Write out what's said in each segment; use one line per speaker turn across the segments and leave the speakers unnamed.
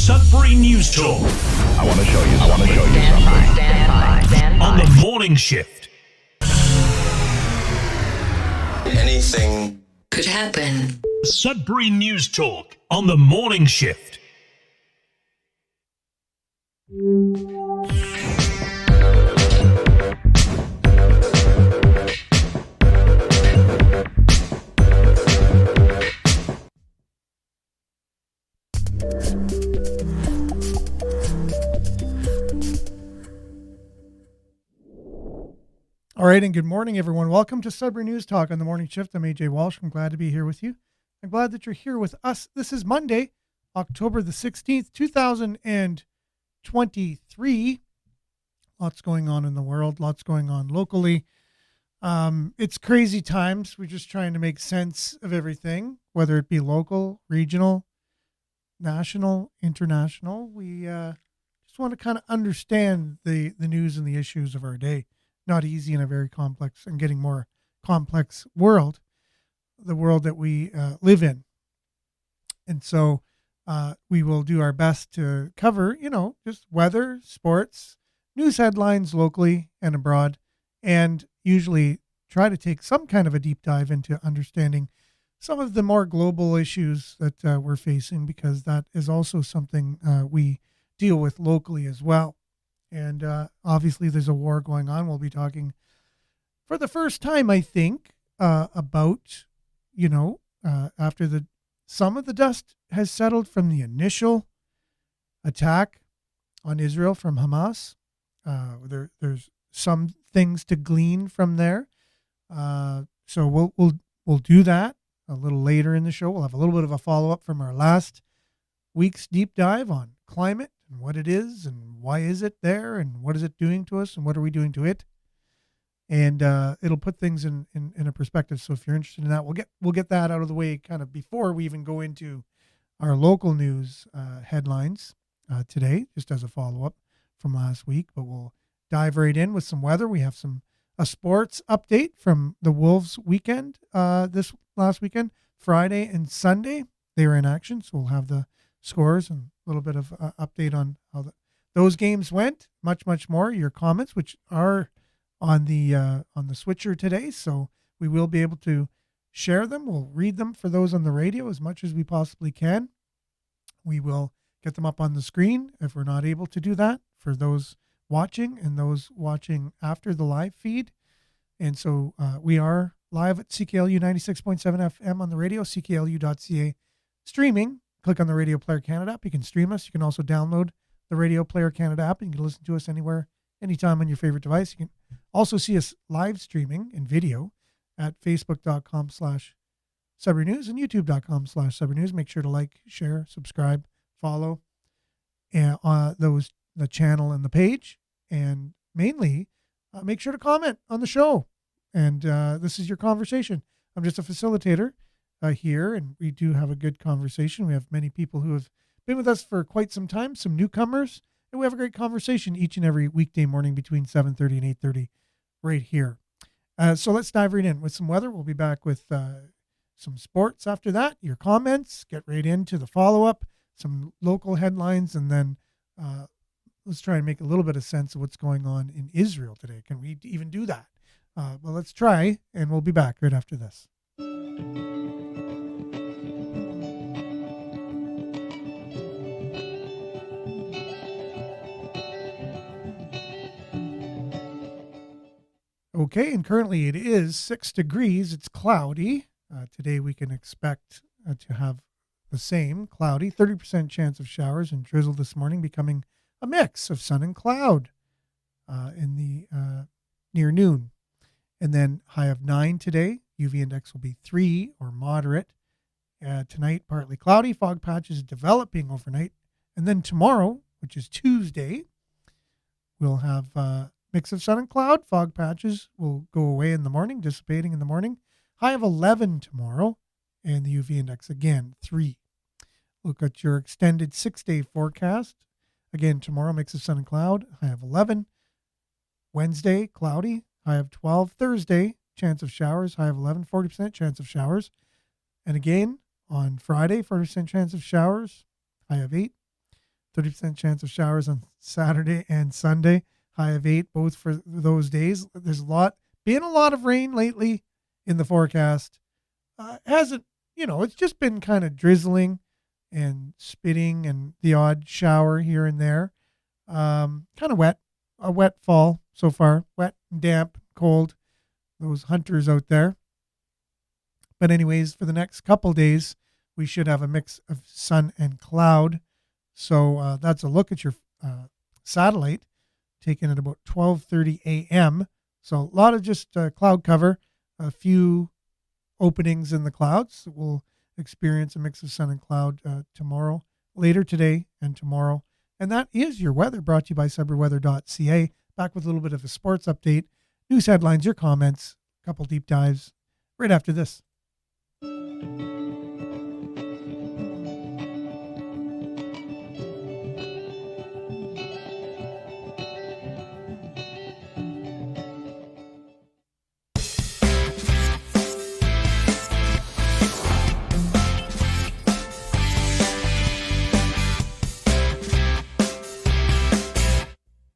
Sudbury News Talk.
I want to show you something.
Stand by.
On the morning shift.
Anything
Could happen.
Sudbury News Talk on the morning shift.
All right, and good morning, everyone. Welcome to Sudbury News Talk on the morning shift. I'm AJ Walsh. I'm glad to be here with you. I'm glad that you're here with us. This is Monday, October the 16th, 2023. Lots going on in the world, lots going on locally. It's crazy times. We're just trying to make sense of everything, whether it be local, regional, national, international. We just want to kind of understand the news and the issues of our day. Not easy in a very complex and getting more complex world, the world that we live in. And so we will do our best to cover, just weather, sports, news headlines locally and abroad, and usually try to take some kind of a deep dive into understanding some of the more global issues that we're facing, because that is also something we deal with locally as well. And obviously there's a war going on. We'll be talking for the first time, I think, about, after some of the dust has settled from the initial attack on Israel from Hamas. There's some things to glean from there. So we'll do that a little later in the show. We'll have a little bit of a follow-up from our last week's deep dive on climate and what it is and why is it there and what is it doing to us and what are we doing to it. And it'll put things in a perspective. So if you're interested in that, we'll get that out of the way kind of before we even go into our local news headlines today, just as a follow-up from last week. But we'll dive right in with some weather. We have a sports update from the Wolves weekend this last weekend, Friday and Sunday. They were in action, so we'll have the scores and a little bit of update on how those games went, much more. Your comments, which are on the switcher today, so we will be able to share them. We'll read them for those on the radio as much as we possibly can. We will get them up on the screen if we're not able to do that for those watching and those watching after the live feed. And so we are live at CKLU 96.7 FM on the radio, cklu.ca streaming. Click on the Radio Player Canada app. You can stream us. You can also download the Radio Player Canada app, and you can listen to us anywhere, anytime on your favorite device. You can also see us live streaming in video at facebook.com/Sudbury News and youtube.com/Sudbury News. Make sure to like, share, subscribe, follow the channel and the page. And mainly, make sure to comment on the show. And this is your conversation. I'm just a facilitator here, and we do have a good conversation. We have many people who have been with us for quite some time, some newcomers, and we have a great conversation each and every weekday morning between 7:30 and 8:30 right here. So let's dive right in with some weather. We'll be back with some sports after that, your comments, get right into the follow-up, some local headlines, and then let's try and make a little bit of sense of what's going on in Israel today. Can we even do that? Well, let's try, and we'll be back right after this. Okay, and currently it is 6 degrees. It's cloudy. Today we can expect to have the same, cloudy, 30% chance of showers and drizzle this morning, becoming a mix of sun and cloud in the near noon. And then high of 9 today. UV index will be 3 or moderate. Tonight, partly cloudy, fog patches developing overnight. And then tomorrow, which is Tuesday, we'll have mix of sun and cloud. Fog patches will go away in the morning, dissipating in the morning. High of 11 tomorrow, and the UV index again 3. Look at your extended 6-day forecast. Again, tomorrow, mix of sun and cloud. High of 11. Wednesday, cloudy. High of 12. Thursday, chance of showers. High of 11. 40% chance of showers. And again, on Friday, 40% chance of showers. High of 8. 30% chance of showers on Saturday and Sunday. High of 8, both for those days. There's been a lot of rain lately in the forecast. Hasn't, it's just been kind of drizzling and spitting and the odd shower here and there. Kind of wet, a wet fall so far. Wet, damp, cold. Those hunters out there. But anyways, for the next couple days, we should have a mix of sun and cloud. So that's a look at your satellite taken at about 12:30 a.m. So a lot of just cloud cover, a few openings in the clouds. We'll experience a mix of sun and cloud tomorrow, later today and tomorrow. And that is your weather, brought to you by sudburyweather.ca. Back with a little bit of a sports update, news headlines, your comments, a couple deep dives right after this.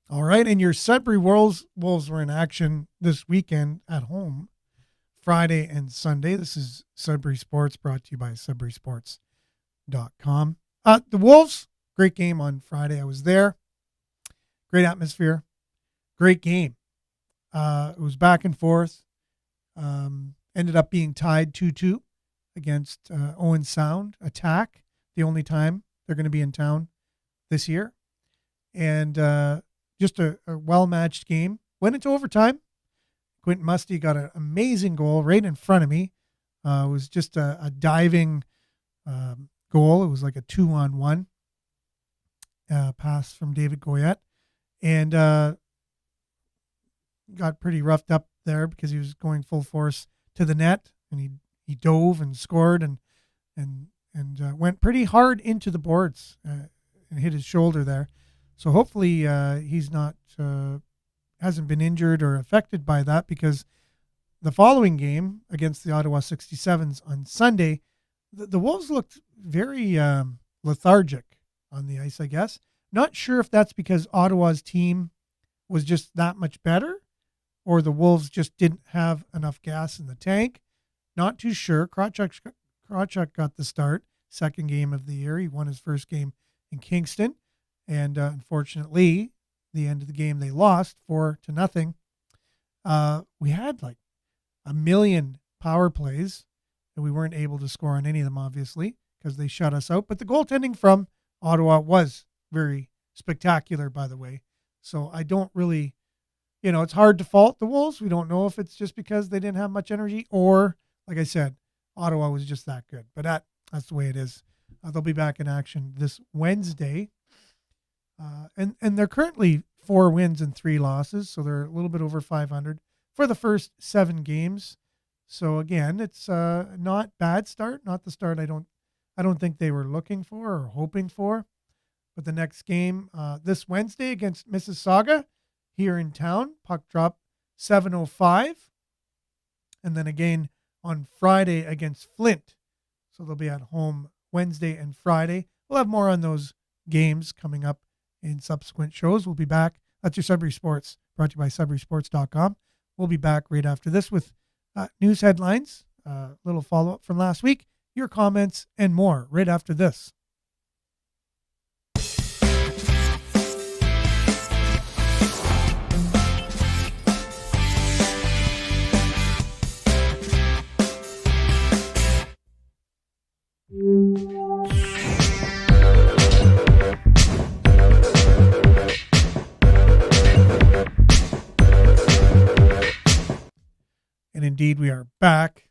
All right, and your Sudbury Wolves were in action this weekend at home, Friday and Sunday. This is Sudbury Sports, brought to you by sudburysports.com. The Wolves, great game on Friday. I was there. Great atmosphere. Great game. It was back and forth. Ended up being tied 2-2 against Owen Sound Attack, the only time they're going to be in town this year. And just a well-matched game. Went into overtime. Quentin Musty got an amazing goal right in front of me. It was just a diving goal. It was like a 2-on-1 pass from David Goyette. And got pretty roughed up there because he was going full force to the net. And he dove and scored and went pretty hard into the boards and hit his shoulder there. So hopefully he's not hasn't been injured or affected by that, because the following game against the Ottawa 67s on Sunday, the Wolves looked very lethargic on the ice, I guess. Not sure if that's because Ottawa's team was just that much better or the Wolves just didn't have enough gas in the tank. Not too sure. Krawchuk got the start, second game of the year. He won his first game in Kingston. And unfortunately, the end of the game, they lost 4-0. We had like 1 million power plays, and we weren't able to score on any of them, obviously, because they shut us out. But the goaltending from Ottawa was very spectacular, by the way. So I don't really, it's hard to fault the Wolves. We don't know if it's just because they didn't have much energy or, like I said, Ottawa was just that good. But that's the way it is. They'll be back in action this Wednesday. And they're currently 4 wins and 3 losses, so they're a little bit over 500 for the first 7 games. So again, it's not bad start, not the start I don't think they were looking for or hoping for. But the next game this Wednesday against Mississauga here in town, puck drop 7:05, and then again on Friday against Flint. So they'll be at home Wednesday and Friday. We'll have more on those games coming up in subsequent shows. We'll be back. That's your Sudbury Sports, brought to you by sudburysports.com. We'll be back right after this with news headlines, a little follow-up from last week, your comments, and more right after this. And indeed, we are back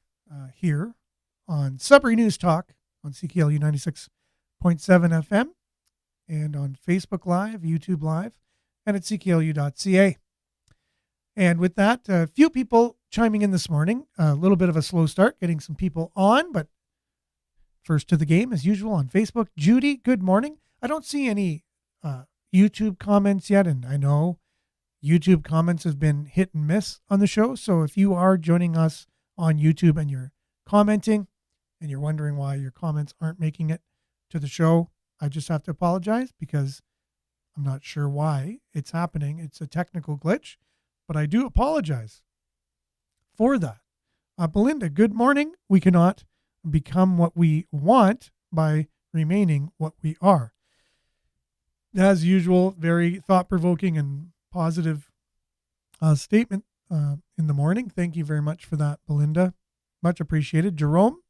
here on Sudbury News Talk on CKLU 96.7 FM and on Facebook Live, YouTube Live, and at cklu.ca. And with that, a few people chiming in this morning. A little bit of a slow start, getting some people on, but first to the game, as usual, on Facebook. Judy, good morning. I don't see any YouTube comments yet, and I know YouTube comments have been hit and miss on the show. So if you are joining us on YouTube and you're commenting and you're wondering why your comments aren't making it to the show, I just have to apologize because I'm not sure why it's happening. It's a technical glitch, but I do apologize for that. Belinda, good morning. We cannot become what we want by remaining what we are. As usual, very thought-provoking and positive statement in the morning. Thank you very much for that, Belinda. Much appreciated. Jerome,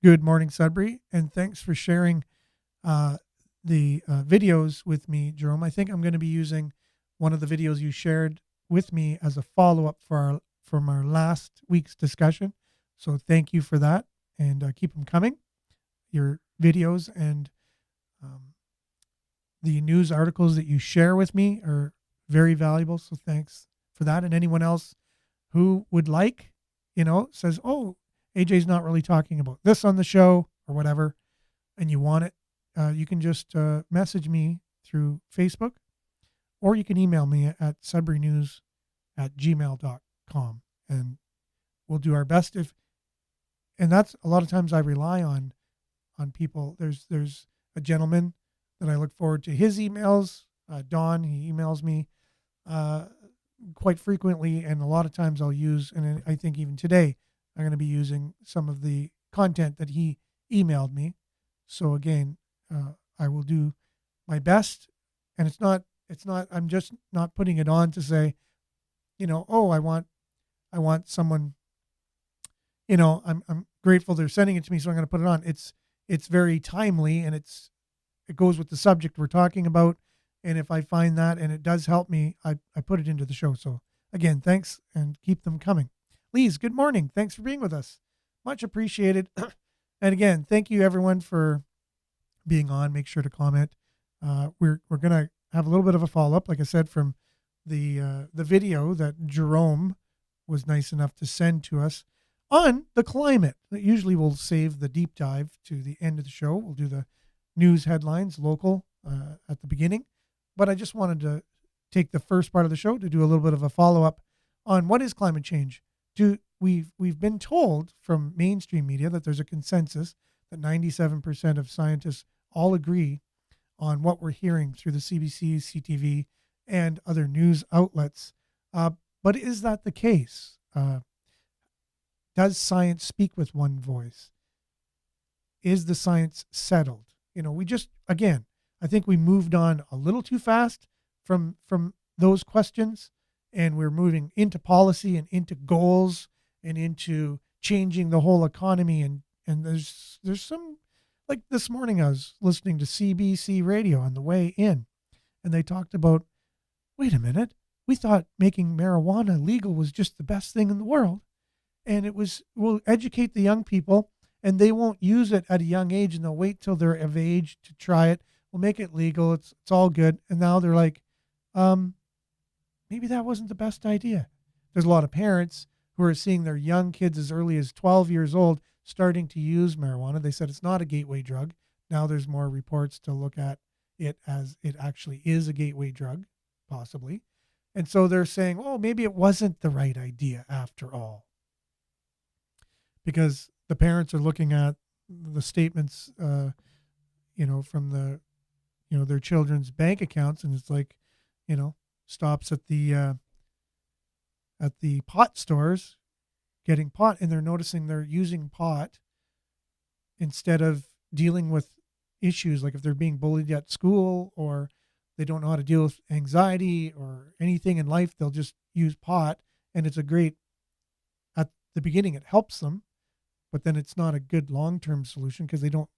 good morning, Sudbury, and thanks for sharing the videos with me, Jerome. I think I'm going to be using one of the videos you shared with me as a follow-up from our last week's discussion. So thank you for that, and keep them coming. Your videos and the news articles that you share with me are very valuable. So thanks for that. And anyone else who would like, says, oh, AJ's not really talking about this on the show or whatever, and you want it, you can just message me through Facebook, or you can email me at sudburynews@gmail.com, and we'll do our best. And that's a lot of times I rely on people. There's a gentleman that I look forward to his emails. Don, he emails me quite frequently, and a lot of times I'll use, and I think even today, I'm going to be using some of the content that he emailed me. So again, I will do my best, and it's not, I'm just not putting it on to say, oh, I want someone, I'm grateful they're sending it to me, so I'm going to put it on. It's very timely, and it goes with the subject we're talking about. And if I find that and it does help me, I put it into the show. So again, thanks, and keep them coming. Lise, good morning. Thanks for being with us. Much appreciated. And again, thank you everyone for being on. Make sure to comment. We're going to have a little bit of a follow-up, like I said, from the video that Jerome was nice enough to send to us on the climate. Usually we'll save the deep dive to the end of the show. We'll do the news headlines, local, at the beginning. But I just wanted to take the first part of the show to do a little bit of a follow-up on what is climate change. We've been told from mainstream media that there's a consensus that 97% of scientists all agree on what we're hearing through the CBC, CTV, and other news outlets. But is that the case? Does science speak with one voice? Is the science settled? I think we moved on a little too fast from those questions, and we're moving into policy and into goals and into changing the whole economy. And there's some, like this morning I was listening to CBC radio on the way in, and they talked about, wait a minute, we thought making marijuana legal was just the best thing in the world. And we'll educate the young people, and they won't use it at a young age, and they'll wait till they're of age to try it. We'll make it legal. It's all good. And now they're like, maybe that wasn't the best idea. There's a lot of parents who are seeing their young kids as early as 12 years old starting to use marijuana. They said it's not a gateway drug. Now there's more reports to look at it as it actually is a gateway drug, possibly. And so they're saying, oh, maybe it wasn't the right idea after all. Because the parents are looking at the statements, from their children's bank accounts, and it's like, stops at the pot stores getting pot, and they're noticing they're using pot instead of dealing with issues like if they're being bullied at school or they don't know how to deal with anxiety or anything in life, they'll just use pot. And it's at the beginning, it helps them, but then it's not a good long-term solution because they don't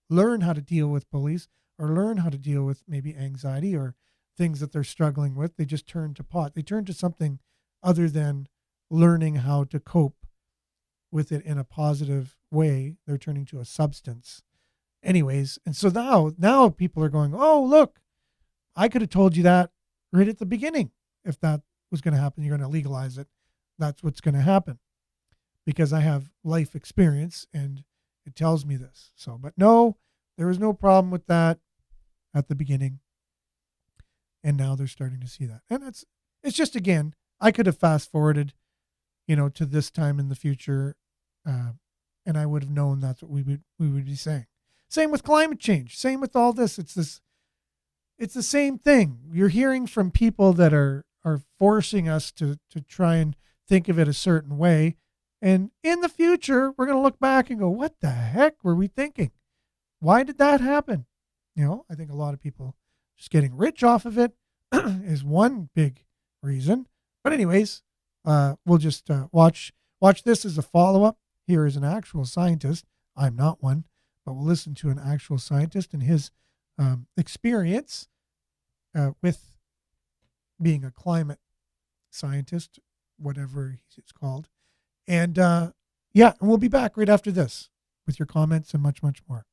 learn how to deal with bullies or learn how to deal with maybe anxiety or things that they're struggling with. They just turn to pot. They turn to something other than learning how to cope with it in a positive way. They're turning to a substance. Anyways, and so now people are going, oh, look, I could have told you that right at the beginning. If that was going to happen, you're going to legalize it. That's what's going to happen because I have life experience and it tells me this. So, but no, there was no problem with that at the beginning. And now they're starting to see that. And it's just, again, I could have fast forwarded, to this time in the future. And I would have known that's what we would be saying. Same with climate change. Same with all this. It's the same thing. You're hearing from people that are forcing us to try and think of it a certain way. And in the future, we're going to look back and go, what the heck were we thinking? Why did that happen? I think a lot of people just getting rich off of it is one big reason. But anyways, we'll just watch this as a follow-up. Here is an actual scientist. I'm not one, but we'll listen to an actual scientist and his experience with being a climate scientist, whatever it's called. And and we'll be back right after this with your comments and much, much more.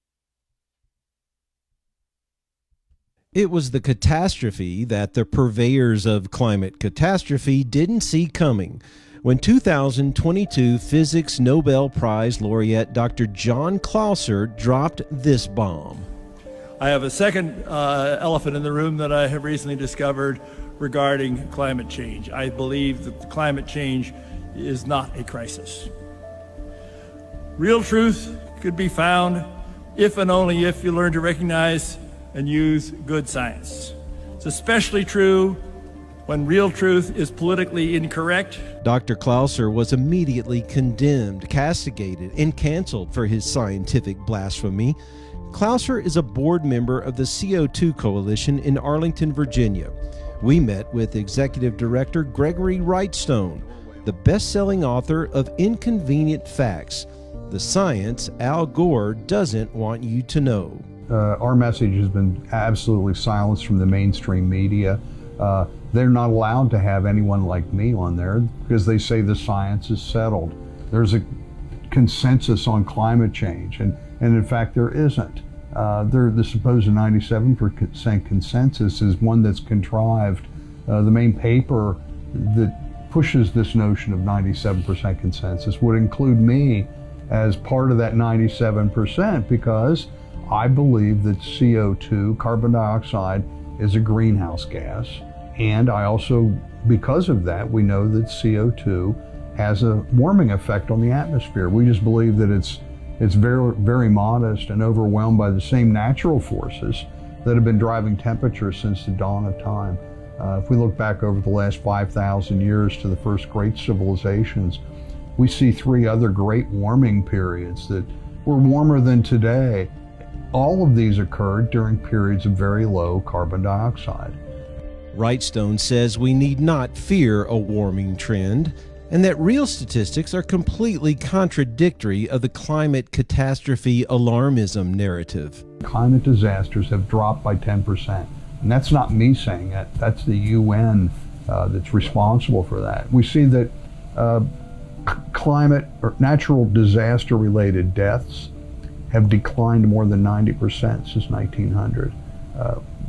It was the catastrophe that the purveyors of climate catastrophe didn't see coming when 2022 Physics Nobel Prize laureate Dr. John Clauser dropped this bomb.
I have a second elephant in the room that I have recently discovered regarding climate change. I believe that climate change is not a crisis. Real truth could be found if and only if you learn to recognize and use good science. It's especially true when real truth is politically incorrect.
Dr. Clauser was immediately condemned, castigated, and canceled for his scientific blasphemy. Clauser is a board member of the CO2 Coalition in Arlington, Virginia. We met with Executive Director Gregory Wrightstone, the best-selling author of Inconvenient Facts, the science Al Gore doesn't want you to know.
Our message has been absolutely silenced from the mainstream media. They're not allowed to have anyone like me on there because they say the science is settled. There's a consensus on climate change, and in fact there isn't. The supposed 97% consensus is one that's contrived. The main paper that pushes this notion of 97% consensus would include me as part of that 97% because I believe that CO2, carbon dioxide, is a greenhouse gas. And I also, because of that, we know that CO2 has a warming effect on the atmosphere. We just believe that it's very, very modest and overwhelmed by the same natural forces that have been driving temperatures since the dawn of time. If we look back over the last 5,000 years to the first great civilizations, we see 3 other great warming periods that were warmer than today. All of these occurred during periods of very low carbon dioxide.
Wrightstone says we need not fear a warming trend, and that real statistics are completely contradictory of the climate catastrophe alarmism narrative.
Climate disasters have dropped by 10%. And that's not me saying it, that's the UN that's responsible for that. We see that climate or natural disaster related deaths have declined more than 90% since 1900.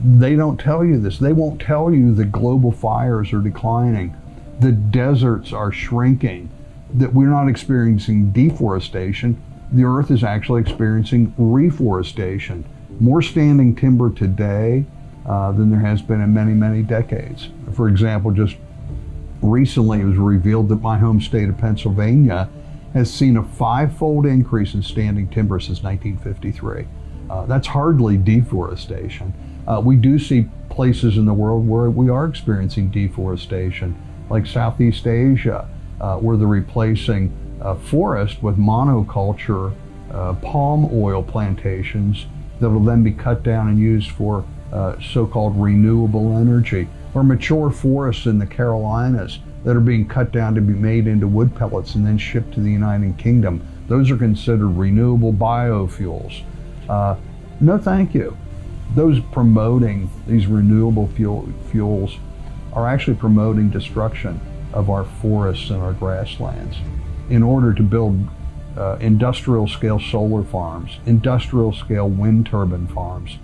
They don't tell you this. They won't tell you that global fires are declining, the deserts are shrinking, that we're not experiencing deforestation. The earth is actually experiencing reforestation. More standing timber today than there has been in many, many decades. For example, just recently it was revealed that my home state of Pennsylvania has seen a 5-fold increase in standing timber since 1953. That's hardly deforestation. We do see places in the world where we are experiencing deforestation, like Southeast Asia, where they're replacing forest with monoculture palm oil plantations that will then be cut down and used for so-called renewable energy, or mature forests in the Carolinas that are being cut down to be made into wood pellets and then shipped to the United Kingdom. Those are considered renewable biofuels. No thank you. Those promoting these renewable fuels are actually promoting destruction of our forests and our grasslands in order to build industrial scale solar farms, industrial scale wind turbine farms.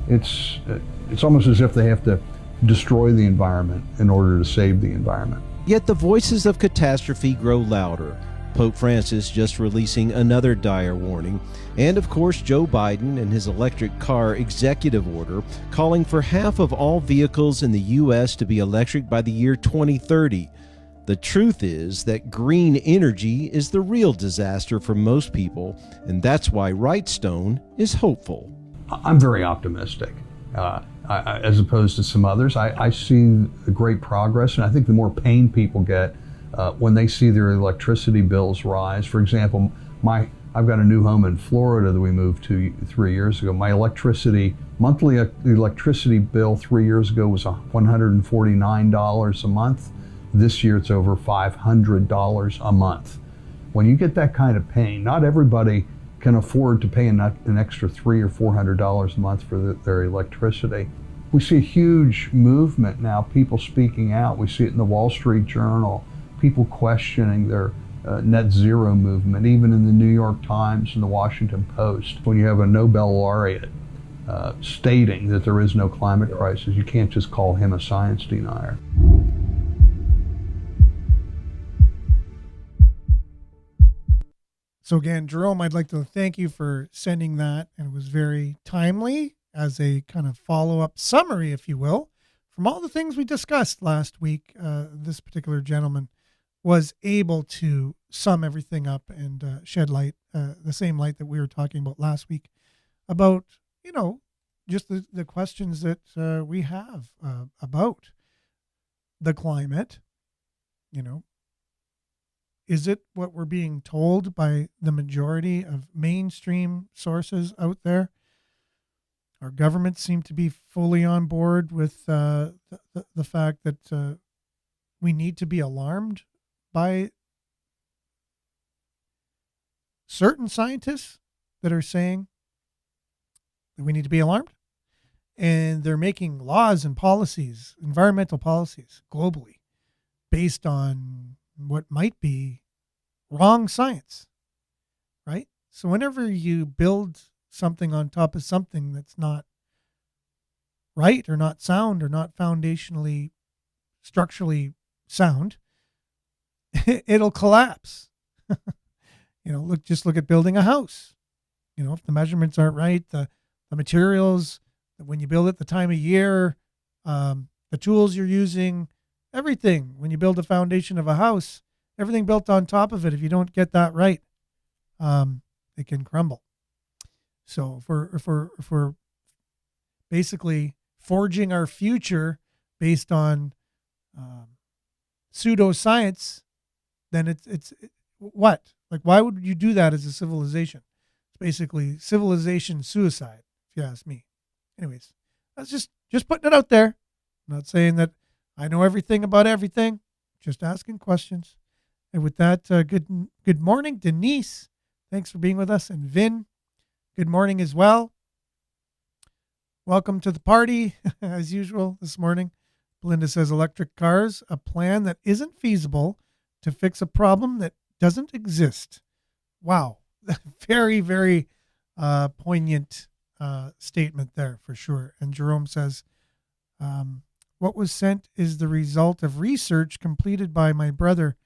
It's almost as if they have to destroy the environment in order to save the environment.
Yet the voices of catastrophe grow louder. Pope Francis just releasing another dire warning, and of course Joe Biden and his electric car executive order calling for half of all vehicles in the U.S. to be electric by the year 2030. The truth is that green energy is the real disaster for most people, and that's why Wrightstone is hopeful.
I'm very optimistic. As opposed to some others, I see great progress, and I think the more pain people get when they see their electricity bills rise. For example, I've got a new home in Florida that we moved to 3 years ago. My monthly electricity bill 3 years ago was $149 a month. This year it's over $500 a month. When you get that kind of pain, not everybody can afford to pay an extra $300 or $400 a month for their electricity. We see a huge movement now, people speaking out. We see it in the Wall Street Journal, people questioning their net zero movement, even in the New York Times and the Washington Post. When you have a Nobel laureate stating that there is no climate crisis, you can't just call him a science denier.
So again, Jerome, I'd like to thank you for sending that, and it was very timely as a kind of follow-up summary, if you will, from all the things we discussed last week. This particular gentleman was able to sum everything up and shed light, the same light that we were talking about last week, about, just the questions that we have about the climate. Is it what we're being told by the majority of mainstream sources out there? Our governments seem to be fully on board with the fact that we need to be alarmed by certain scientists that are saying that we need to be alarmed. And they're making laws and policies, environmental policies, globally, based on what might be wrong science, right? So whenever you build something on top of something that's not right or not sound or not foundationally, structurally sound, it'll collapse. Look at building a house. If the measurements aren't right, the materials, when you build it, the time of year, the tools you're using, everything. When you build a foundation of a house, everything built on top of it, if you don't get that right, it can crumble. So if we're basically forging our future based on pseudoscience, then it's what? Like, why would you do that as a civilization? It's basically civilization suicide, if you ask me. Anyways, that's just putting it out there. I'm not saying that I know everything about everything, just asking questions. And with that, good morning, Denise. Thanks for being with us. And Vin, good morning as well. Welcome to the party, as usual, this morning. Belinda says electric cars, a plan that isn't feasible to fix a problem that doesn't exist. Wow. Very, very poignant statement there for sure. And Jerome says, what was sent is the result of research completed by my brother,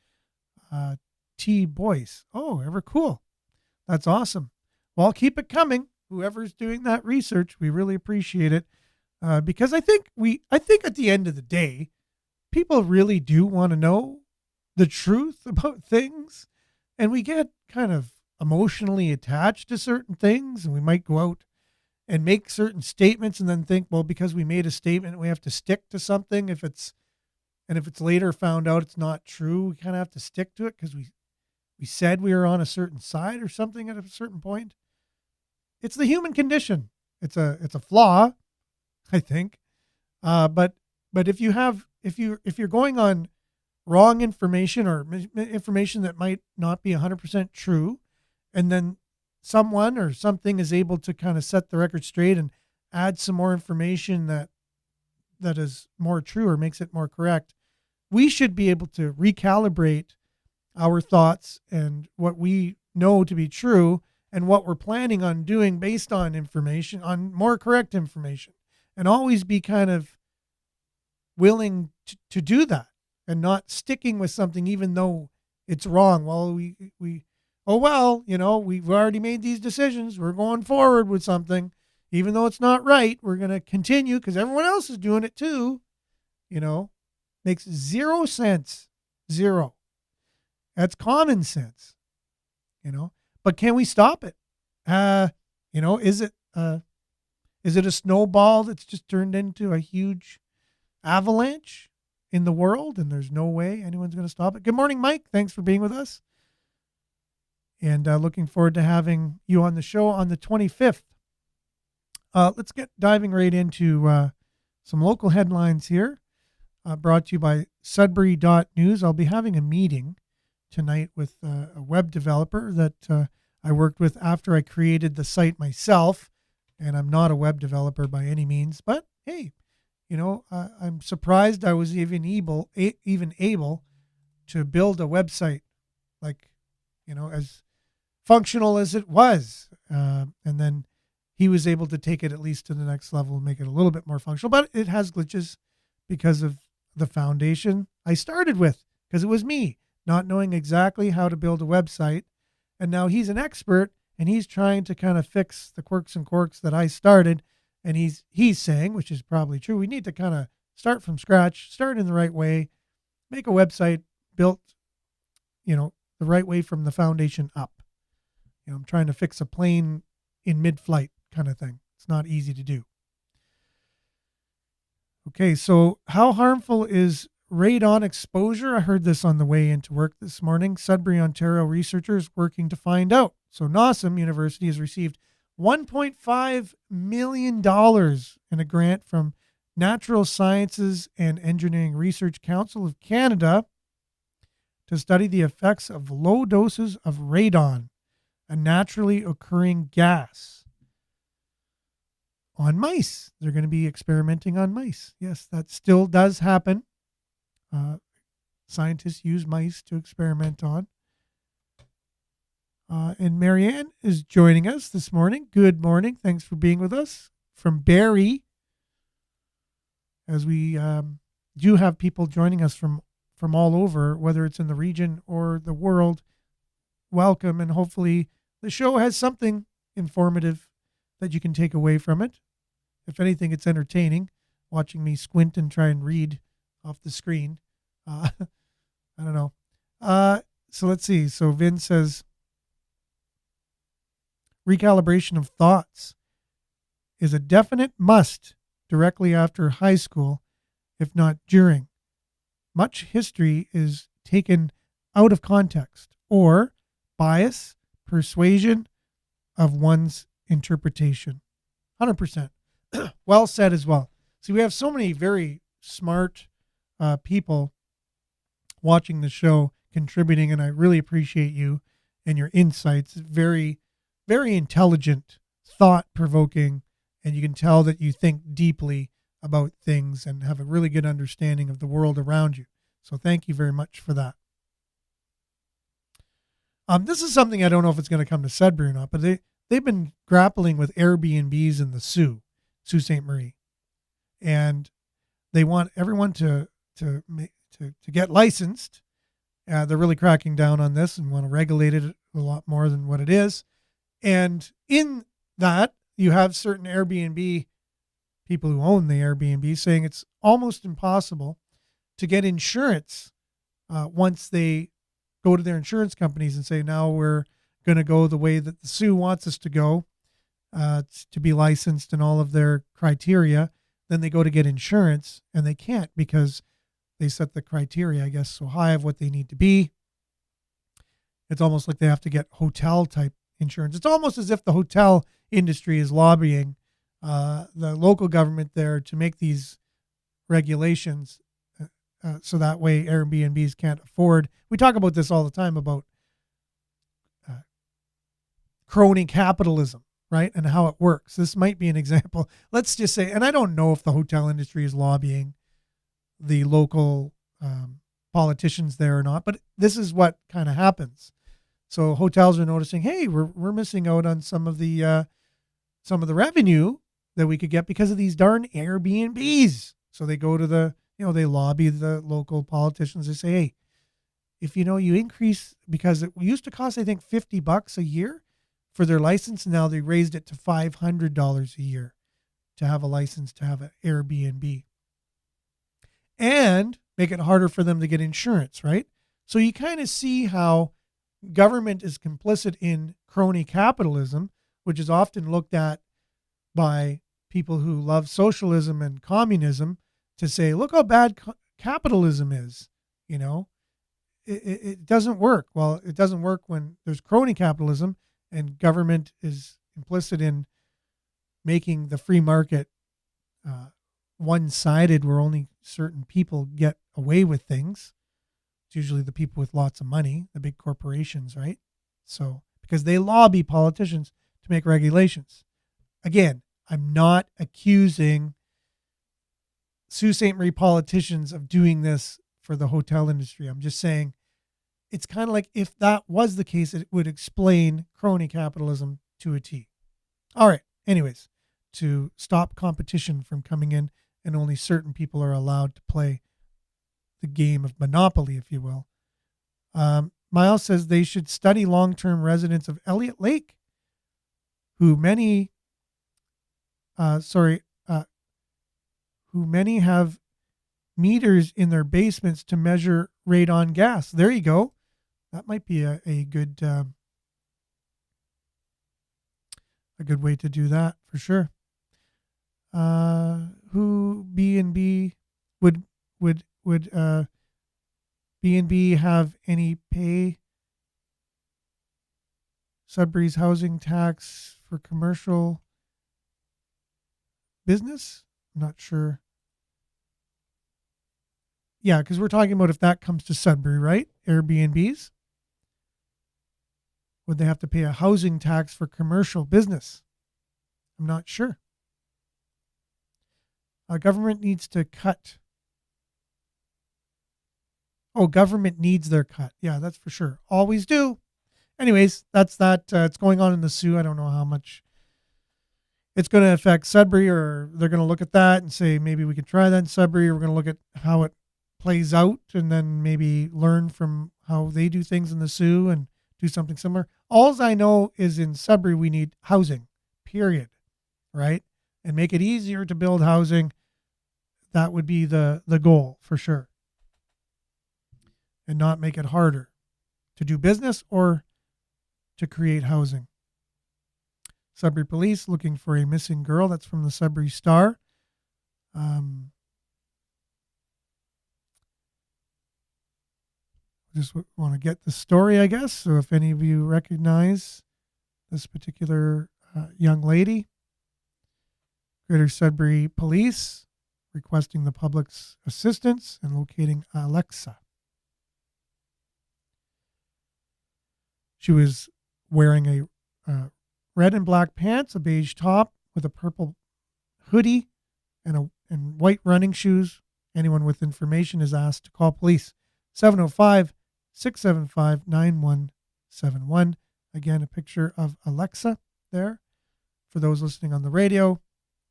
T. Boyce. Oh, ever cool. That's awesome. Well, keep it coming. Whoever's doing that research, we really appreciate it. Because I think at the end of the day, people really do want to know the truth about things. And we get kind of emotionally attached to certain things, and we might go out and make certain statements and then think, well, because we made a statement, we have to stick to something. If it's later found out it's not true, we kind of have to stick to it because we said we were on a certain side or something at a certain point. It's the human condition. It's a flaw, I think. But if you're going on wrong information or information that might not be 100% true, and then someone or something is able to kind of set the record straight and add some more information that is more true or makes it more correct, we should be able to recalibrate our thoughts and what we know to be true and what we're planning on doing based on information, on more correct information, and always be kind of willing to do that and not sticking with something even though it's wrong. Well, we've already made these decisions. We're going forward with something. Even though it's not right, we're going to continue because everyone else is doing it too. Makes zero sense. Zero. That's common sense, But can we stop it? Is it a snowball that's just turned into a huge avalanche in the world, and there's no way anyone's going to stop it? Good morning, Mike. Thanks for being with us. And looking forward to having you on the show on the 25th. Let's get diving right into some local headlines here, brought to you by Sudbury.news. I'll be having a meeting tonight with a web developer that I worked with after I created the site myself. And I'm not a web developer by any means, but hey, I'm surprised I was even able to build a website like, as functional as it was. And then he was able to take it at least to the next level and make it a little bit more functional, but it has glitches because of the foundation I started with, because it was me not knowing exactly how to build a website. And now he's an expert and he's trying to kind of fix the quirks and quirks that I started. And he's saying, which is probably true, we need to kind of start from scratch, start in the right way, make a website built, the right way from the foundation up. I'm trying to fix a plane in mid-flight kind of thing. It's not easy to do. Okay, so how harmful is radon exposure? I heard this on the way into work this morning. Sudbury, Ontario researchers working to find out. So NOSM University has received $1.5 million in a grant from Natural Sciences and Engineering Research Council of Canada to study the effects of low doses of radon, a naturally occurring gas, on mice. They're going to be experimenting on mice. Yes, that still does happen. Scientists use mice to experiment on. And Marianne is joining us this morning. Good morning. Thanks for being with us from Barrie. As we do have people joining us from all over, whether it's in the region or the world. Welcome, and hopefully the show has something informative that you can take away from it. If anything, it's entertaining, watching me squint and try and read off the screen. I don't know. So let's see. So Vin says, recalibration of thoughts is a definite must directly after high school, if not during. Much history is taken out of context or bias, persuasion of one's interpretation. 100%. Well said as well. See, we have so many very smart people watching the show, contributing, and I really appreciate you and your insights. Very, very intelligent, thought-provoking, and you can tell that you think deeply about things and have a really good understanding of the world around you. So thank you very much for that. This is something I don't know if it's going to come to Sudbury or not, but they've been grappling with Airbnbs in the Sault Ste. Marie, and they want everyone to get licensed. They're really cracking down on this and want to regulate it a lot more than what it is. And in that, you have certain Airbnb people who own the Airbnb saying it's almost impossible to get insurance once they go to their insurance companies and say, now we're going to go the way that the Sault wants us to go, to be licensed and all of their criteria. Then they go to get insurance and they can't because they set the criteria, I guess, so high of what they need to be. It's almost like they have to get hotel type insurance. It's almost as if the hotel industry is lobbying the local government there to make these regulations so that way Airbnbs can't afford. We talk about this all the time about crony capitalism, right? And how it works. This might be an example. Let's just say, and I don't know if the hotel industry is lobbying the local politicians there or not, but this is what kind of happens. So hotels are noticing, hey, we're missing out on some of the revenue that we could get because of these darn Airbnbs. So they go to they lobby the local politicians. They say, hey, if you increase, because it used to cost, I think, $50 a year for their license. Now they raised it to $500 a year to have a license to have an Airbnb, and make it harder for them to get insurance, right? So you kind of see how government is complicit in crony capitalism, which is often looked at by people who love socialism and communism to say, look how bad capitalism is. You know, it doesn't work. Well, it doesn't work when there's crony capitalism and government is implicit in making the free market one-sided, where only certain people get away with things. It's usually the people with lots of money, the big corporations, right? So, because they lobby politicians to make regulations. Again, I'm not accusing Sault Ste. Marie politicians of doing this for the hotel industry. I'm just saying it's kind of like if that was the case, it would explain crony capitalism to a T. All right. Anyways, to stop competition from coming in and only certain people are allowed to play the game of Monopoly, if you will. Miles says they should study long-term residents of Elliott Lake, who many have meters in their basements to measure radon gas. There you go. That might be a good way to do that for sure. Who B&B would B&B have any pay Sudbury's housing tax for commercial business? I'm not sure. Yeah, because we're talking about if that comes to Sudbury, right? Airbnbs. Would they have to pay a housing tax for commercial business? I'm not sure. Government needs to cut. Oh, government needs their cut. Yeah, that's for sure. Always do. Anyways, that's that. It's going on in the Soo. I don't know how much it's going to affect Sudbury, or they're going to look at that and say, maybe we could try that in Sudbury, or we're going to look at how it plays out and then maybe learn from how they do things in the Soo and do something similar. All I know is in Sudbury, we need housing, period. Right? And make it easier to build housing. That would be the goal for sure. And not make it harder to do business or to create housing. Sudbury Police looking for a missing girl. That's from the Sudbury Star. Just want to get the story, I guess. So if any of you recognize this particular young lady, Greater Sudbury Police requesting the public's assistance in locating Alexa. She was wearing a red and black pants, a beige top with a purple hoodie, and white running shoes. Anyone with information is asked to call police. 705-675-9171. Again, a picture of Alexa there. For those listening on the radio,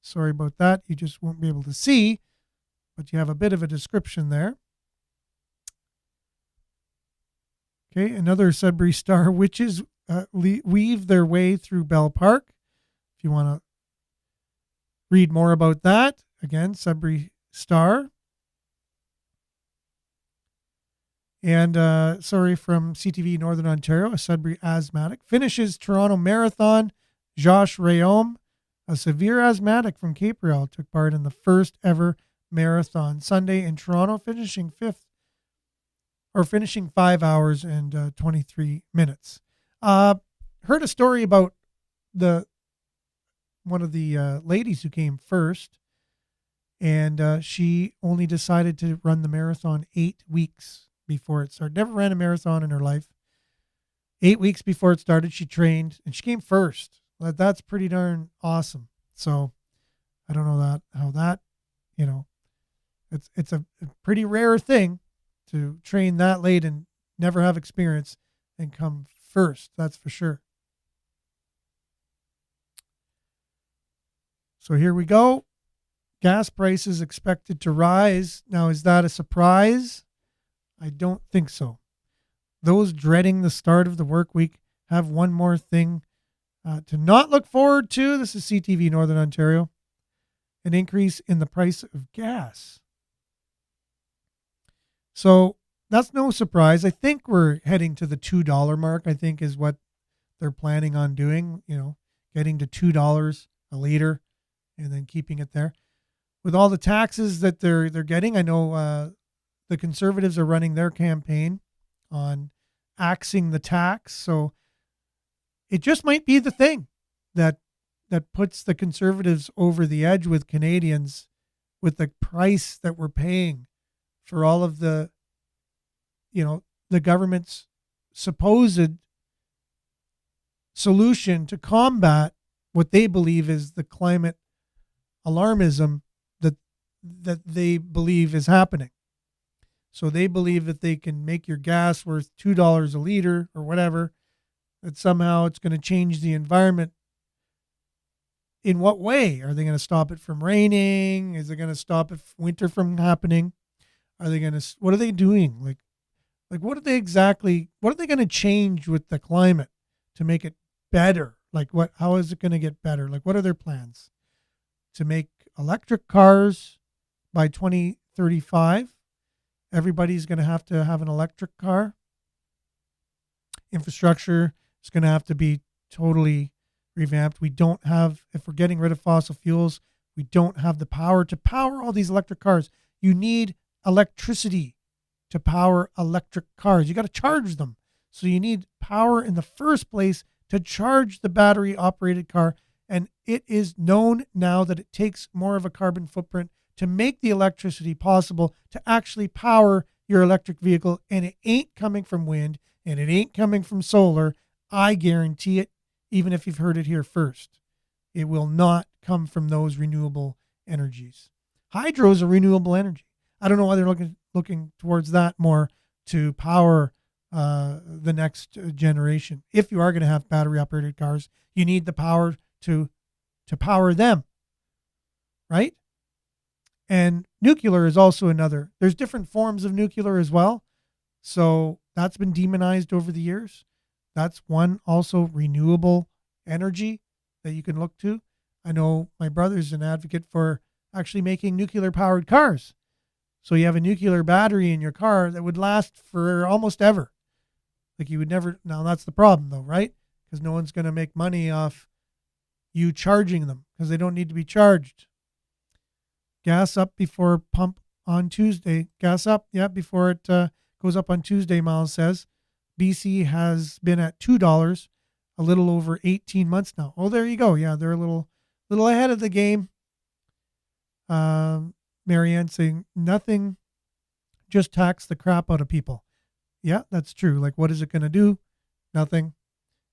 sorry about that. You just won't be able to see, but you have a bit of a description there. Okay, another Sudbury Star. Witches weave their way through Bell Park. If you want to read more about that, again, Sudbury Star. And from CTV Northern Ontario, a Sudbury asthmatic finishes Toronto Marathon. Josh Rayom, a severe asthmatic from Cape Real, took part in the first ever marathon Sunday in Toronto, finishing 5 hours and 23 minutes. Heard a story about one of the ladies who came first, and she only decided to run the marathon 8 weeks before it started. Never ran a marathon in her life. 8 weeks before it started, she trained, and she came first. That's pretty darn awesome. So I don't know how that, it's a pretty rare thing to train that late and never have experience and come first. That's for sure. So here we go. Gas prices expected to rise. Now, is that a surprise? I don't think so. Those dreading the start of the work week have one more thing to not look forward to. This is CTV Northern Ontario. An increase in the price of gas. So that's no surprise. I think we're heading to the $2 mark, I think is what they're planning on doing, getting to $2 a liter and then keeping it there. With all the taxes that they're getting, I know the Conservatives are running their campaign on axing the tax. So it just might be the thing that puts the Conservatives over the edge with Canadians, with the price that we're paying for all of the government's supposed solution to combat what they believe is the climate alarmism that they believe is happening. So they believe that they can make your gas worth $2 a liter or whatever, that somehow it's going to change the environment. In what way? Are they going to stop it from raining? Is it going to stop winter from happening? What are they doing? Like what are they going to change with the climate to make it better? How is it going to get better? What are their plans? To make electric cars by 2035? Everybody's going to have an electric car. Infrastructure is going to have to be totally revamped. If we're getting rid of fossil fuels, we don't have the power to power all these electric cars. You need electricity to power electric cars. You got to charge them. So you need power in the first place to charge the battery operated car. And it is known now that it takes more of a carbon footprint to make the electricity possible to actually power your electric vehicle. And it ain't coming from wind and it ain't coming from solar. I guarantee it, even if you've heard it here first. It will not come from those renewable energies. Hydro is a renewable energy. I don't know why they're looking towards that more to power the next generation. If you are going to have battery operated cars, you need the power to power them, right? And nuclear is also another. There's different forms of nuclear as well. So that's been demonized over the years. That's one also renewable energy that you can look to. I know my brother's an advocate for actually making nuclear powered cars. So you have a nuclear battery in your car that would last for almost ever. You would never. Now that's the problem though, right? Because no one's going to make money off you charging them because they don't need to be charged. Gas up before pump on Tuesday. Gas up, before it goes up on Tuesday, Miles says. BC has been at $2 a little over 18 months now. Oh, there you go. Yeah, they're a little ahead of the game. Marianne saying nothing, just tax the crap out of people. Yeah, that's true. What is it going to do? Nothing.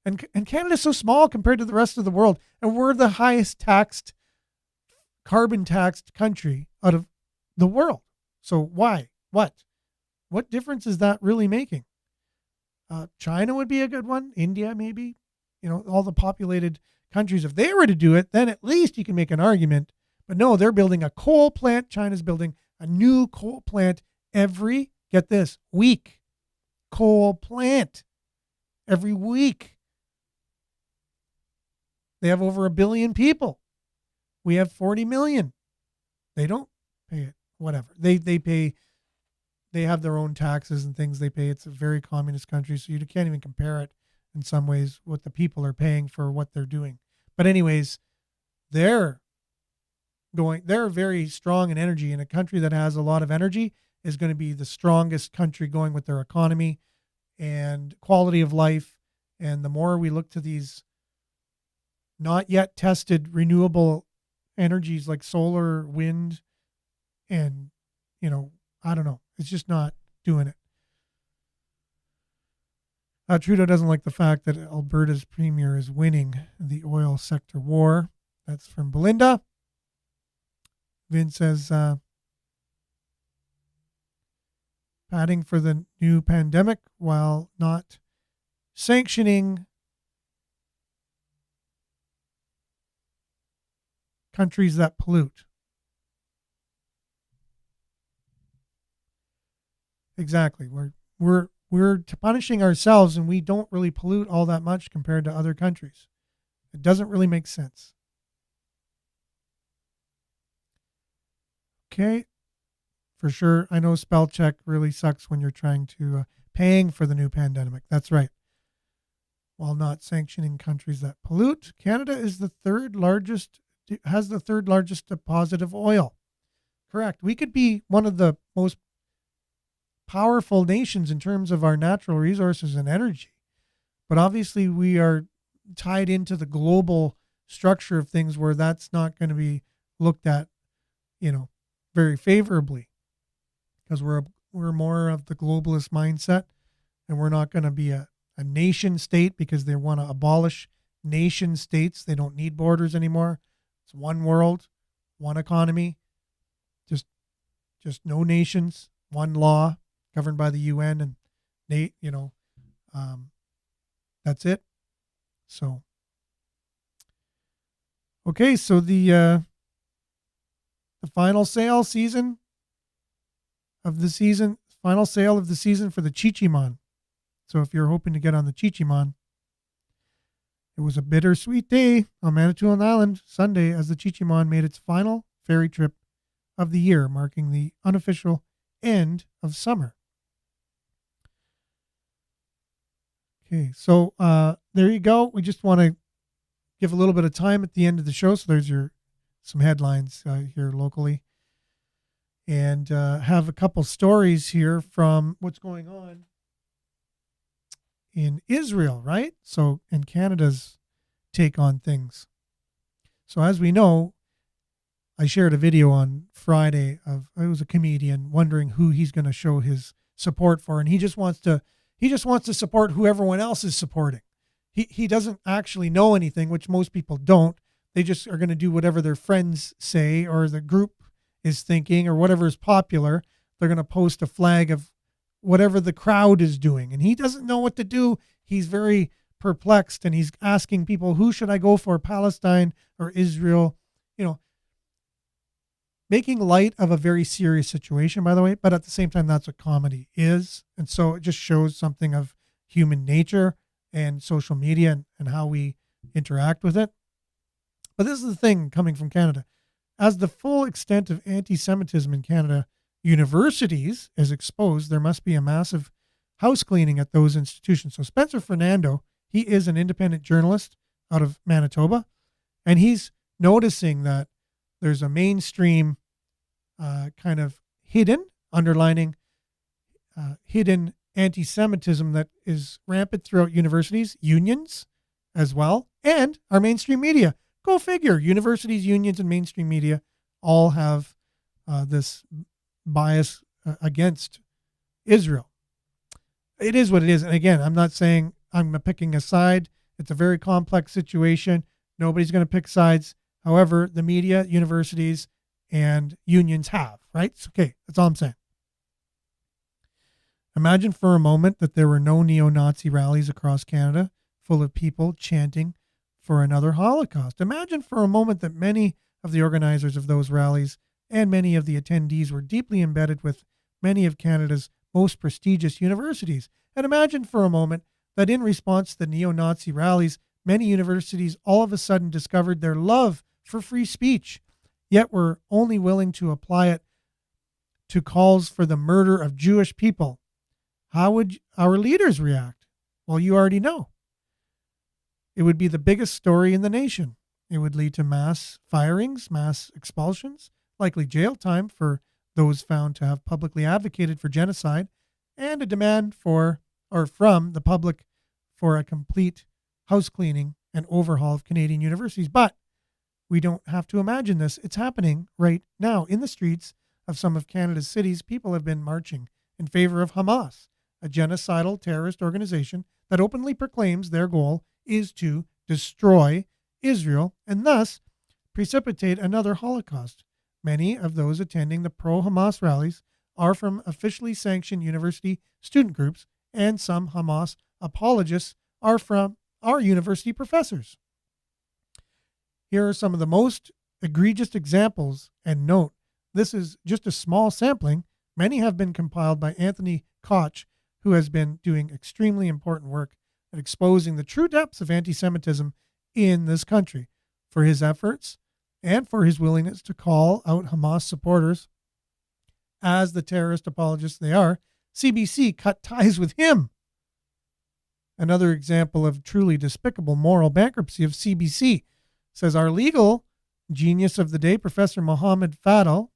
And Canada's so small compared to the rest of the world. And we're the highest carbon taxed country out of the world. So why? What difference is that really making? China would be a good one. India, maybe. All the populated countries. If they were to do it, then at least you can make an argument. But no, they're building a coal plant. China's building a new coal plant every, get this, week. Coal plant every week. They have over 1 billion people. We have 40 million. They don't pay it. Whatever. They pay. They have their own taxes and things they pay. It's a very communist country, so you can't even compare it in some ways what the people are paying for what they're doing. But anyways, they're very strong in energy, and a country that has a lot of energy is going to be the strongest country going with their economy and quality of life. And the more we look to these not yet tested renewable energies like solar, wind, and, I don't know. It's just not doing it. Trudeau doesn't like the fact that Alberta's premier is winning the oil sector war. That's from Belinda. Vin says, padding for the new pandemic while not sanctioning countries that pollute. Exactly. We're punishing ourselves, and we don't really pollute all that much compared to other countries. It doesn't really make sense. Okay. for sure. I know spell check really sucks when you're trying to paying for the new pandemic. That's right. While not sanctioning countries that pollute, Canada is has the third largest deposit of oil. Correct. We could be one of the most powerful nations in terms of our natural resources and energy. But obviously we are tied into the global structure of things where that's not going to be looked at, very favorably, because we're more of the globalist mindset, and we're not going to be a nation state because they want to abolish nation states. They don't need borders anymore. It's one world, one economy, just no nations, one law governed by the UN, and that's it. So, okay, so the final sale of the season for the Chichimon. So if you're hoping to get on the Chichimon, it was a bittersweet day on Manitoulin Island Sunday as the Chichimon made its final ferry trip of the year, marking the unofficial end of summer. Okay, so there you go. We just want to give a little bit of time at the end of the show. So there's some headlines here locally, and have a couple stories here from what's going on in Israel, right? So, and Canada's take on things. So as we know, I shared a video on Friday it was a comedian wondering who he's going to show his support for, and he just wants to support who everyone else is supporting. He doesn't actually know anything, which most people don't. They just are going to do whatever their friends say or the group is thinking or whatever is popular. They're going to post a flag of whatever the crowd is doing, and he doesn't know what to do. He's very perplexed, and he's asking people, who should I go for, Palestine or Israel? Making light of a very serious situation, by the way, but at the same time, that's what comedy is. And so it just shows something of human nature and social media and how we interact with it. But this is the thing coming from Canada. As the full extent of anti-Semitism in Canada universities is exposed, there must be a massive house cleaning at those institutions. So Spencer Fernando, he is an independent journalist out of Manitoba, and he's noticing that there's a mainstream kind of underlining hidden anti-Semitism that is rampant throughout universities, unions as well, and our mainstream media. Go figure. Universities, unions, and mainstream media all have this bias against Israel. It is what it is. And again, I'm not saying I'm picking a side. It's a very complex situation. Nobody's going to pick sides. However, the media, universities, and unions have, right? Okay, that's all I'm saying. Imagine for a moment that there were no neo-Nazi rallies across Canada full of people chanting for another Holocaust. Imagine for a moment that many of the organizers of those rallies and many of the attendees were deeply embedded with many of Canada's most prestigious universities. And imagine for a moment that in response to the neo-Nazi rallies, many universities all of a sudden discovered their love for free speech, yet were only willing to apply it to calls for the murder of Jewish people. How would our leaders react? Well, you already know. It would be the biggest story in the nation. It would lead to mass firings, mass expulsions, likely jail time for those found to have publicly advocated for genocide, and a demand from the public for a complete house cleaning and overhaul of Canadian universities. But we don't have to imagine this. It's happening right now in the streets of some of Canada's cities. People have been marching in favor of Hamas, a genocidal terrorist organization that openly proclaims their goal is to destroy Israel and thus precipitate another Holocaust. Many of those attending the pro-Hamas rallies are from officially sanctioned university student groups, and some Hamas apologists are from our university professors. Here are some of the most egregious examples, and note, this is just a small sampling. Many have been compiled by Anthony Koch, who has been doing extremely important work at exposing the true depths of anti-Semitism in this country. For his efforts and for his willingness to call out Hamas supporters as the terrorist apologists they are, CBC cut ties with him. Another example of truly despicable moral bankruptcy of CBC, says our legal genius of the day, Professor Mohammed Fadel,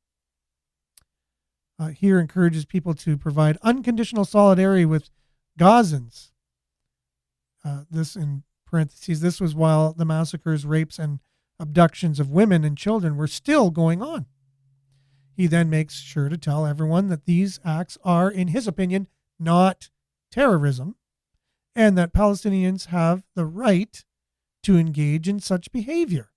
here encourages people to provide unconditional solidarity with Gazans. This in parentheses, this was while the massacres, rapes, and abductions of women and children were still going on. He then makes sure to tell everyone that these acts are, in his opinion, not terrorism, and that Palestinians have the right to engage in such behavior.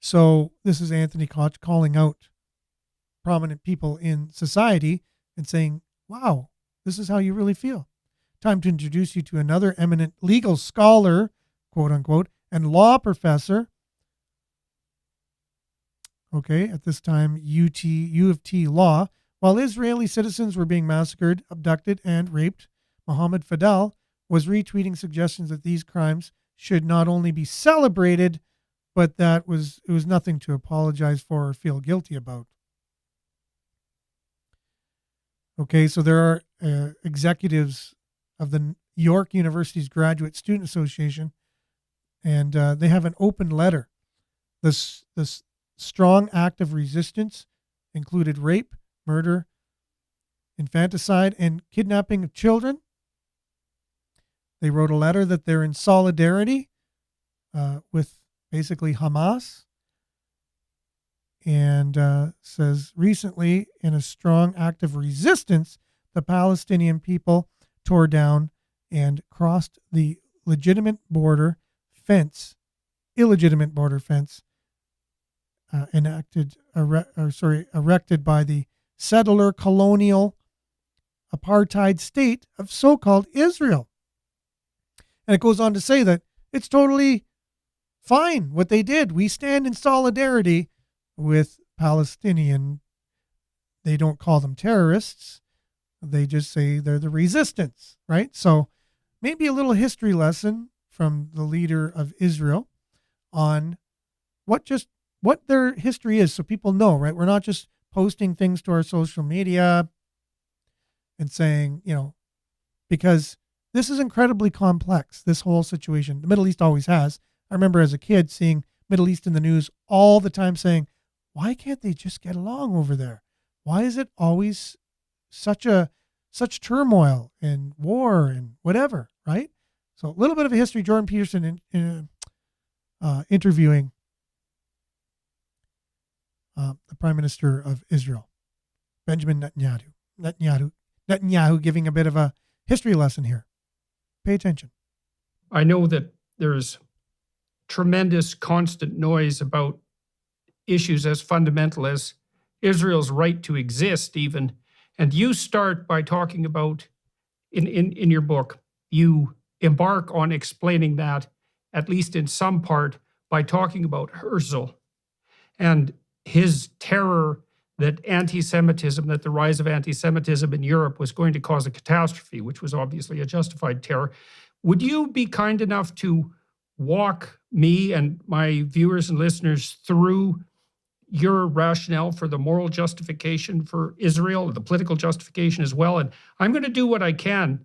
So this is Anthony Koch calling out prominent people in society and saying, wow, this is how you really feel. Time to introduce you to another eminent legal scholar, quote unquote, and law professor. Okay, at this time, U of T Law. While Israeli citizens were being massacred, abducted, and raped, Mohammed Fadel was retweeting suggestions that these crimes should not only be celebrated, but that it was nothing to apologize for or feel guilty about. Okay, so there are executives of the York University's Graduate Student Association, and they have an open letter. This strong act of resistance included rape, murder, infanticide, and kidnapping of children. They wrote a letter that they're in solidarity with basically Hamas, and says recently, in a strong act of resistance, the Palestinian people tore down and crossed the illegitimate border fence erected by the settler colonial apartheid state of so-called Israel. And it goes on to say that it's totally fine what they did. We stand in solidarity with Palestinian. They don't call them terrorists. They just say they're the resistance, right? So maybe a little history lesson from the leader of Israel on what their history is, so people know, right? We're not just posting things to our social media and saying, because this is incredibly complex, this whole situation. The Middle East always has. I remember as a kid seeing Middle East in the news all the time saying, why can't they just get along over there? Why is it always such turmoil and war and whatever, right? So a little bit of a history. Jordan Peterson interviewing the Prime Minister of Israel, Benjamin Netanyahu giving a bit of a history lesson here. Pay attention.
I know that there's tremendous constant noise about issues as fundamental as Israel's right to exist even. And you start by talking about, in your book, you embark on explaining that, at least in some part, by talking about Herzl and his terror that that the rise of anti-Semitism in Europe was going to cause a catastrophe, which was obviously a justified terror. Would you be kind enough to walk me and my viewers and listeners through your rationale for the moral justification for Israel, the political justification as well? And I'm going to do what I can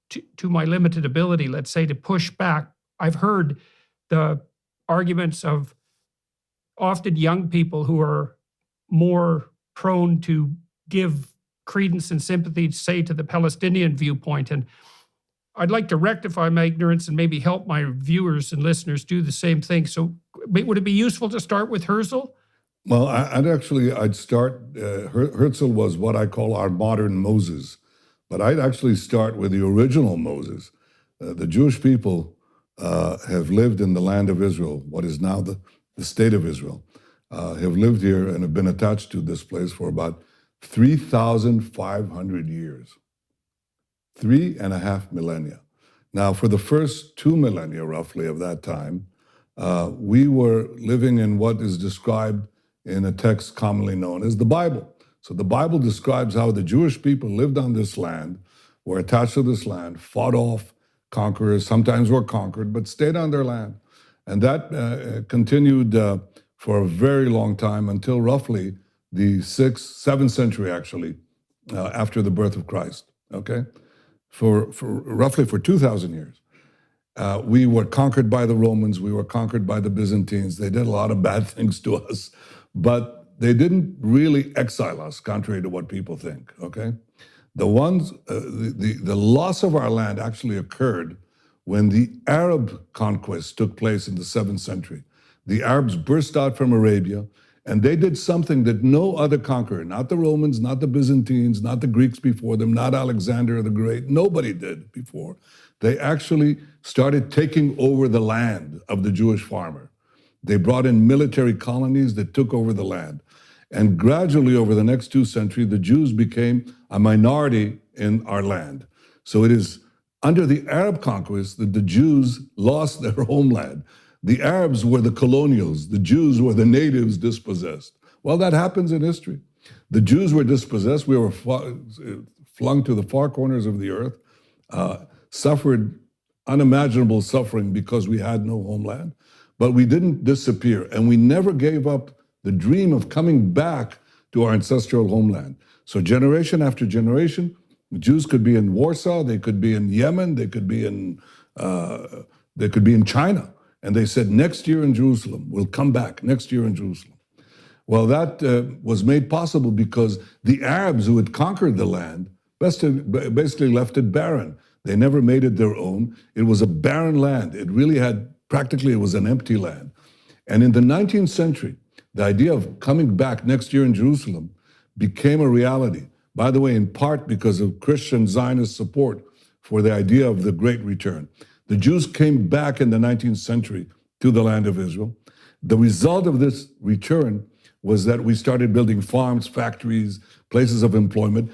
to my limited ability, let's say, to push back. I've heard the arguments of often young people who are more prone to give credence and sympathy, say, to the Palestinian viewpoint. And I'd like to rectify my ignorance and maybe help my viewers and listeners do the same thing. So would it be useful to start with Herzl?
Well, I'd start, Herzl was what I call our modern Moses, but I'd actually start with the original Moses. The Jewish people have lived in the land of Israel, what is now the state of Israel, have lived here and have been attached to this place for about 3,500 years. 3.5 millennia. Now, for the first 2 millennia, roughly, of that time, we were living in what is described in a text commonly known as the Bible. So the Bible describes how the Jewish people lived on this land, were attached to this land, fought off conquerors, sometimes were conquered, but stayed on their land. And that continued for a very long time until roughly the 7th century, actually, after the birth of Christ. Okay, for roughly for 2,000 years. We were conquered by the Romans. We were conquered by the Byzantines. They did a lot of bad things to us, but they didn't really exile us, contrary to what people think. Okay, the loss of our land actually occurred when the Arab conquest took place in the 7th century. The Arabs burst out from Arabia, and they did something that no other conqueror, not the Romans, not the Byzantines, not the Greeks before them, not Alexander the Great, nobody did before. They actually started taking over the land of the Jewish farmer. They brought in military colonies that took over the land. And gradually, over the next 2 centuries, the Jews became a minority in our land. So it is under the Arab conquest that the Jews lost their homeland. The Arabs were the colonials. The Jews were the natives dispossessed. Well, that happens in history. The Jews were dispossessed. We were flung to the far corners of the earth, suffered unimaginable suffering because we had no homeland. But we didn't disappear, and we never gave up the dream of coming back to our ancestral homeland. So generation after generation, the Jews could be in Warsaw, they could be in Yemen, they could be in China. And they said, next year in Jerusalem, we'll come back, next year in Jerusalem. Well, that was made possible because the Arabs who had conquered the land basically left it barren. They never made it their own. It was a barren land. It really had, practically it was an empty land. And in the 19th century, the idea of coming back next year in Jerusalem became a reality. By the way, in part because of Christian Zionist support for the idea of the Great Return. The Jews came back in the 19th century to the land of Israel. The result of this return was that we started building farms, factories, places of employment.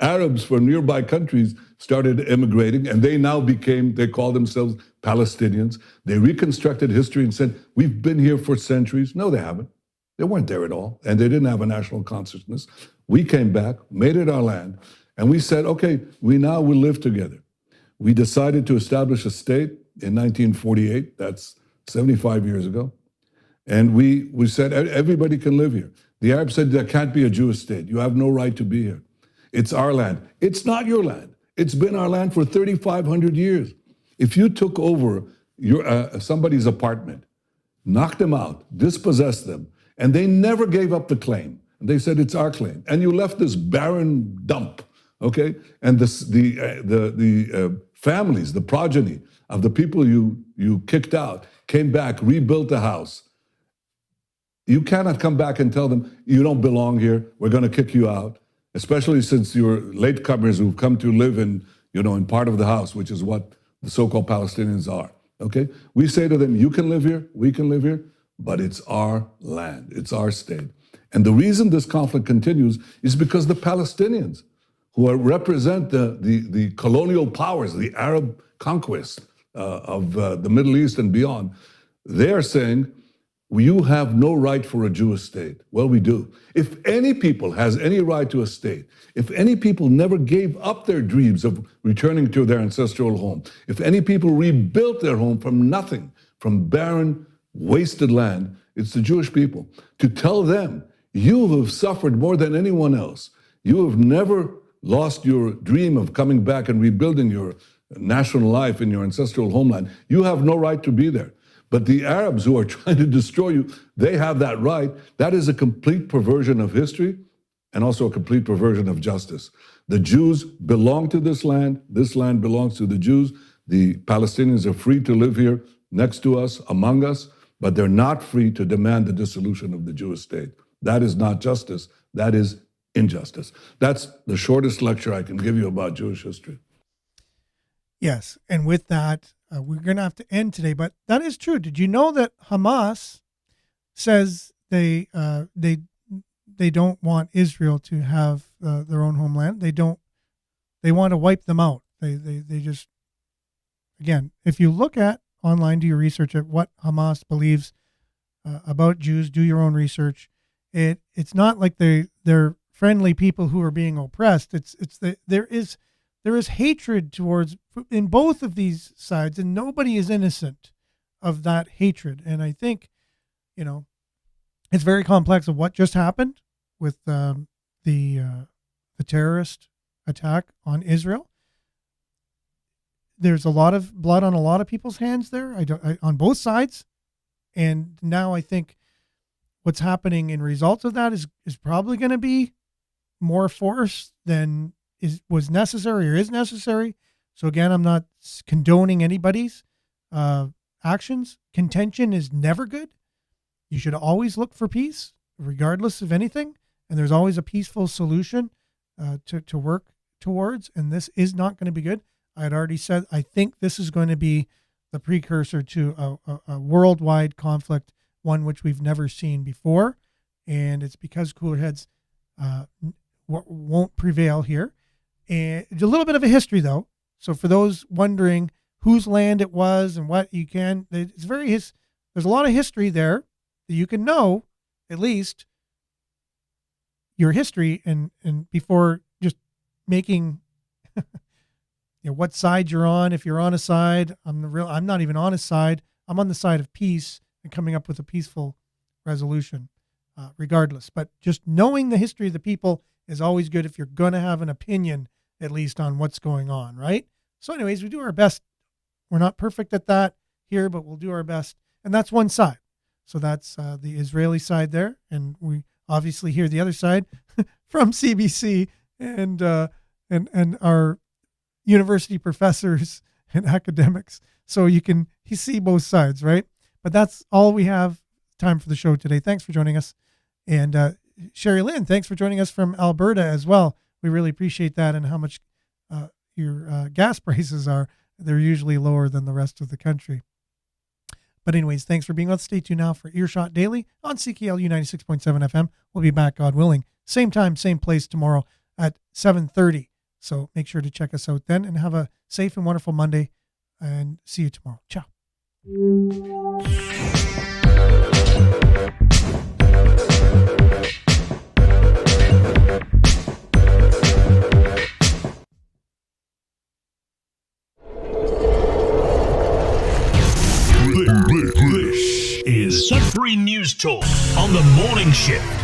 Arabs from nearby countries started immigrating, and they called themselves Palestinians. They reconstructed history and said, we've been here for centuries. No, they haven't. They weren't there at all, and they didn't have a national consciousness. We came back, made it our land, and we said, okay, we now will live together. We decided to establish a state in 1948, that's 75 years ago, and we said everybody can live here. The Arabs said there can't be a Jewish state. You have no right to be here. It's our land. It's not your land. It's been our land for 3,500 years. If you took over somebody's apartment, knocked them out, dispossessed them, and they never gave up the claim, they said it's our claim, and you left this barren dump, okay? And the families, the progeny of the people you kicked out, came back, rebuilt the house. You cannot come back and tell them, you don't belong here, we're gonna kick you out, especially since you're latecomers who've come to live in part of the house, which is what the so-called Palestinians are, okay? We say to them, you can live here, we can live here, but it's our land, it's our state. And the reason this conflict continues is because the Palestinians, who represent the colonial powers, the Arab conquest of the Middle East and beyond, they are saying, you have no right for a Jewish state. Well, we do. If any people has any right to a state, if any people never gave up their dreams of returning to their ancestral home, if any people rebuilt their home from nothing, from barren, wasted land, it's the Jewish people. To tell them, you have suffered more than anyone else. You have never lost your dream of coming back and rebuilding your national life in your ancestral homeland. You have no right to be there. But the Arabs who are trying to destroy you, they have that right. That is a complete perversion of history and also a complete perversion of justice. The Jews belong to this land belongs to the Jews. The Palestinians are free to live here next to us, among us, but they're not free to demand the dissolution of the Jewish state. That is not justice, that is injustice. That's the shortest lecture I can give you about Jewish history.
Yes, and with that, we're going to have to end today, but that is true. Did you know that Hamas says they don't want Israel to have their own homeland? They want to wipe them out. They just, again, if you look at online, do your research at what Hamas believes about Jews, do your own research. It's not like they're friendly people who are being oppressed. There is hatred towards in both of these sides, and nobody is innocent of that hatred. And I think, It's very complex of what just happened with the terrorist attack on Israel. There's a lot of blood on a lot of people's hands there. On both sides, and now I think what's happening in results of that is probably going to be more force than was necessary or is necessary. So again, I'm not condoning anybody's actions. Contention is never good. You should always look for peace, regardless of anything. And there's always a peaceful solution to work towards. And this is not going to be good. I had already said, I think this is going to be the precursor to a worldwide conflict, one which we've never seen before. And it's because cooler heads won't prevail here. And a little bit of a history, though. So for those wondering whose land it was and what you can, there's a lot of history there that you can know, at least your history, and before just making what side you're on. If you're on a side, I'm not even on a side. I'm on the side of peace and coming up with a peaceful resolution, regardless. But just knowing the history of the people is always good if you're going to have an opinion, at least on what's going on, right? So anyways, we do our best. We're not perfect at that here, but we'll do our best. And that's one side. So that's the Israeli side there. And we obviously hear the other side from CBC and our university professors and academics. So you see both sides, right? But that's all we have time for the show today. Thanks for joining us. And Sherry Lynn, thanks for joining us from Alberta as well. We really appreciate that, and how much your gas prices are. They're usually lower than the rest of the country. But anyways, thanks for being with us. Stay tuned now for Earshot Daily on CKLU 96.7 FM. We'll be back, God willing, same time, same place tomorrow at 7:30. So make sure to check us out then, and have a safe and wonderful Monday, and see you tomorrow. Ciao.
This is Sudbury News Talk on the morning shift.